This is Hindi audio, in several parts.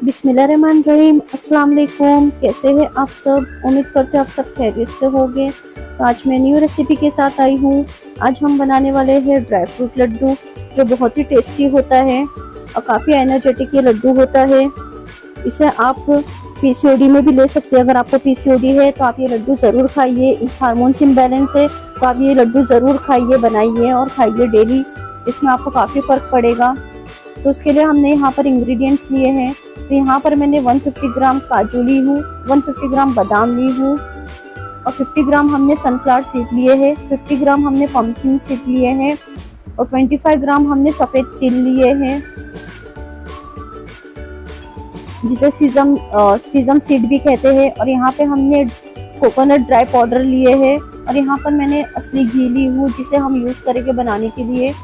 बिस्मिल्लाहिर्रहमानिर्रहीम। अस्सलाम वालेकुम। कैसे हैं आप सब? उम्मीद करते हैं आप सब खैरियत से होंगे। तो आज मैं न्यू रेसिपी के साथ आई हूँ। आज हम बनाने वाले हैं ड्राई फ्रूट लड्डू, जो बहुत ही टेस्टी होता है और काफ़ी एनर्जेटिक ये लड्डू होता है। इसे आप पीसीओडी में भी ले सकते हैं। अगर आपको पीसीओडी है तो आप ये लड्डू ज़रूर खाइए। हार्मोन्स इम्बैलेंस है तो आप ये लड्डू ज़रूर खाइए, बनाइए और खाइए डेली। इसमें आपको काफ़ी फ़र्क पड़ेगा। तो उसके लिए हमने यहाँ पर इंग्रेडिएंट्स लिए हैं। तो यहाँ पर मैंने 150 ग्राम काजू ली हूँ, 150 ग्राम बादाम ली हूँ और 50 ग्राम हमने सनफ्लावर सीड लिए हैं, 50 ग्राम हमने पम्पकिन सीड लिए हैं और 25 ग्राम हमने सफ़ेद तिल लिए हैं, जिसे सीजम सीड भी कहते हैं। और यहाँ पे हमने कोकोनट ड्राई पाउडर लिए हैं और यहाँ पर मैंने असली घी ली हूँ, जिसे हम यूज़ करेंगे बनाने के लिए।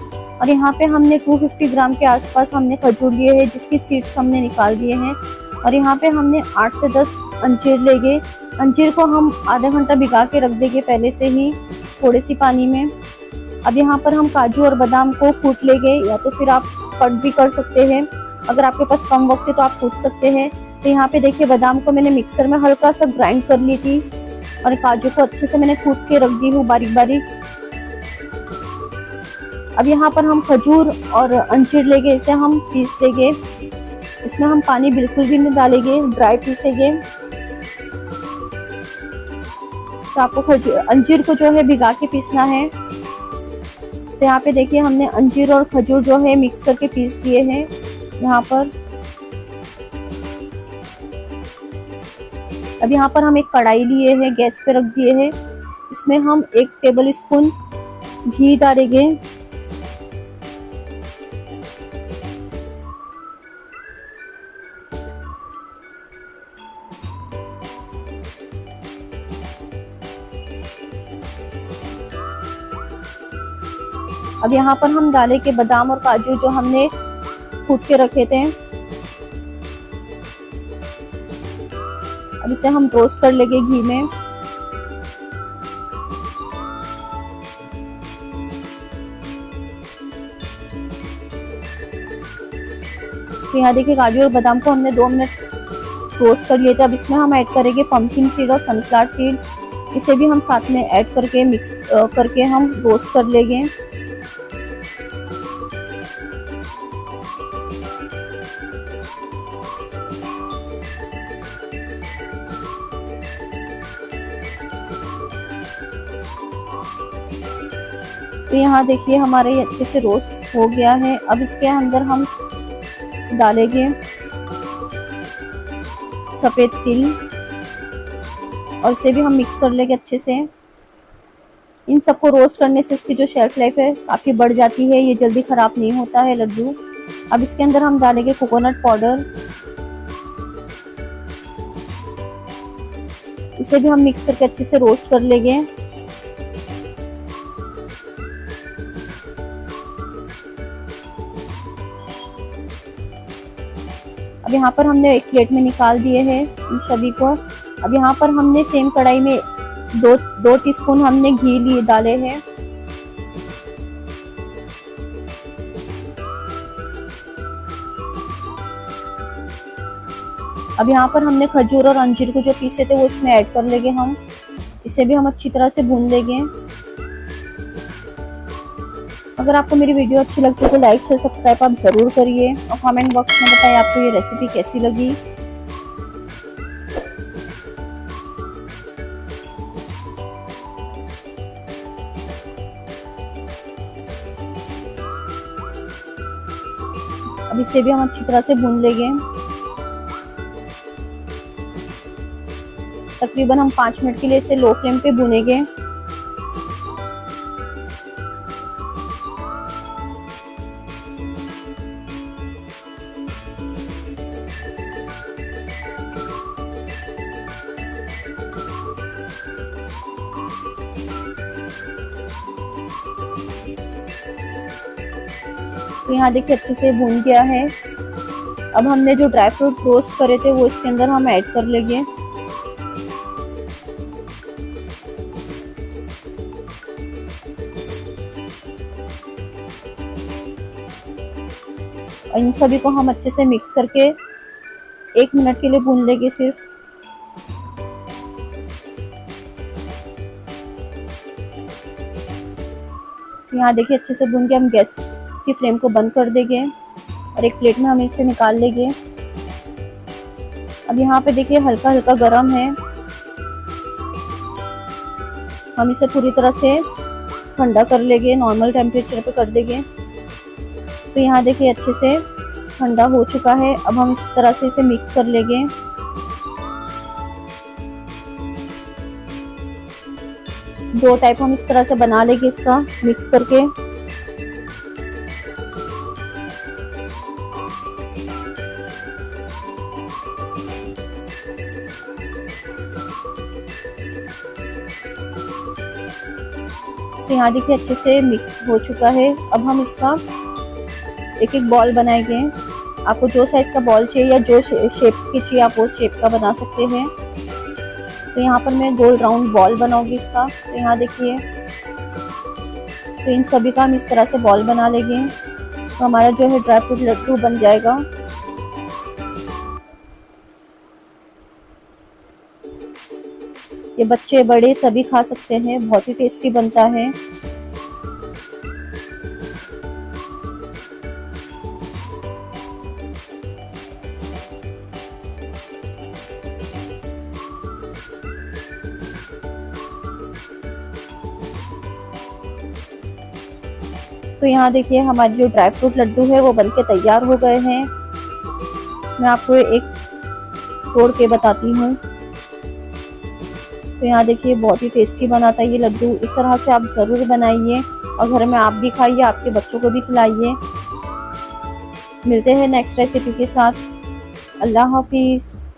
और यहाँ पे हमने 250 ग्राम के आसपास हमने खजूर लिए हैं, जिसकी सीड्स हमने निकाल दिए हैं। और यहाँ पे हमने 8 से 10 अंजीर लेंगे। अंजीर को हम आधा घंटा भिगा के रख देंगे पहले से ही थोड़े सी पानी में। अब यहाँ पर हम काजू और बादाम को कूट लेंगे, या तो फिर आप कट भी कर सकते हैं। अगर आपके पास कम वक्त है तो आप कूट सकते हैं। तो यहाँ पे देखिए, बादाम को मैंने मिक्सर में हल्का सा ग्राइंड कर ली थी और काजू को अच्छे से मैंने कूट के रख दी हूँ बारीक बारीक। अब यहाँ पर हम खजूर और अंजीर लेंगे, इसे हम पीस लेंगे। इसमें हम पानी बिल्कुल भी नहीं डालेंगे, ड्राई पीसेंगे। तो आपको अंजीर को जो है भिगा के पीसना है। तो यहाँ पे देखिए, हमने अंजीर और खजूर जो है मिक्स करके पीस दिए हैं यहाँ पर। अब यहाँ पर हम एक कढ़ाई लिए हैं, गैस पे रख दिए हैं। इसमें हम 1 टेबल स्पून घी डालेंगे। अब यहाँ पर हम डालें के बादाम और काजू जो हमने कूट के रखे थे। अब इसे हम रोस्ट कर लेंगे घी में। तो यहाँ देखिए, काजू और बादाम को हमने 2 मिनट रोस्ट कर लिए थे। अब इसमें हम ऐड करेंगे पम्पकिन सीड और सनफ्लावर सीड। इसे भी हम साथ में ऐड करके मिक्स करके हम रोस्ट कर लेंगे। तो यहाँ देखिए, हमारे ये अच्छे से रोस्ट हो गया है। अब इसके अंदर हम डालेंगे सफ़ेद तिल और इसे भी हम मिक्स कर लेंगे अच्छे से। इन सबको रोस्ट करने से इसकी जो शेल्फ लाइफ है काफ़ी बढ़ जाती है, ये जल्दी ख़राब नहीं होता है लड्डू। अब इसके अंदर हम डालेंगे कोकोनट पाउडर। इसे भी हम मिक्स करके अच्छे से रोस्ट कर लेंगे। अब यहाँ पर हमने एक प्लेट में निकाल दिए हैं इन सभी को। अब यहाँ पर हमने सेम कढ़ाई में 2 टीस्पून हमने घी लिए डाले हैं। अब यहाँ पर हमने खजूर और अंजीर को जो पीसे थे वो इसमें ऐड कर लेंगे हम। इसे भी हम अच्छी तरह से भून लेंगे। अगर आपको मेरी वीडियो अच्छी लगती है तो लाइक शेयर सब्सक्राइब आप ज़रूर करिए और कमेंट बॉक्स में बताइए आपको ये रेसिपी कैसी लगी। अब इसे भी हम अच्छी तरह से भून लेंगे। तकरीबन हम 5 मिनट के लिए इसे लो फ्लेम पे भूनेंगे। तो यहाँ देखिए, अच्छे से भून गया है। अब हमने जो ड्राई फ्रूट रोस्ट करे थे वो इसके अंदर हम ऐड कर लेंगे। और इन सभी को हम अच्छे से मिक्स करके 1 मिनट के लिए भून लेंगे सिर्फ। यहाँ देखिए अच्छे से भून के हम गैस की फ्लेम को बंद कर देंगे और एक प्लेट में हम इसे निकाल लेंगे। अब यहाँ पे देखिए हल्का हल्का गरम है, हम इसे पूरी तरह से ठंडा कर लेंगे, नॉर्मल टेम्परेचर पे कर देंगे। तो यहाँ देखिए अच्छे से ठंडा हो चुका है। अब हम इस तरह से इसे मिक्स कर लेंगे। दो टाइप हम इस तरह से बना लेंगे इसका मिक्स करके। तो यहाँ देखिए अच्छे से मिक्स हो चुका है। अब हम इसका एक एक बॉल बनाएंगे। आपको जो साइज का बॉल चाहिए या जो शेप की चाहिए आप उस शेप का बना सकते हैं। तो यहाँ पर मैं गोल राउंड बॉल बनाऊंगी इसका। तो यहाँ देखिए, तो इन सभी का हम इस तरह से बॉल बना लेंगे तो हमारा जो है ड्राई फ्रूट लड्डू बन जाएगा। ये बच्चे बड़े सभी खा सकते हैं, बहुत ही टेस्टी बनता है। तो यहाँ देखिए हमारे जो ड्राई फ्रूट लड्डू है वो बनके तैयार हो गए हैं। मैं आपको एक तोड़ के बताती हूँ। तो यहाँ देखिए बहुत ही टेस्टी बनाता है ये लड्डू। इस तरह से आप ज़रूर बनाइए और घर में आप भी खाइए, आपके बच्चों को भी खिलाइए। मिलते हैं नेक्स्ट रेसिपी के साथ। अल्लाह हाफिज़।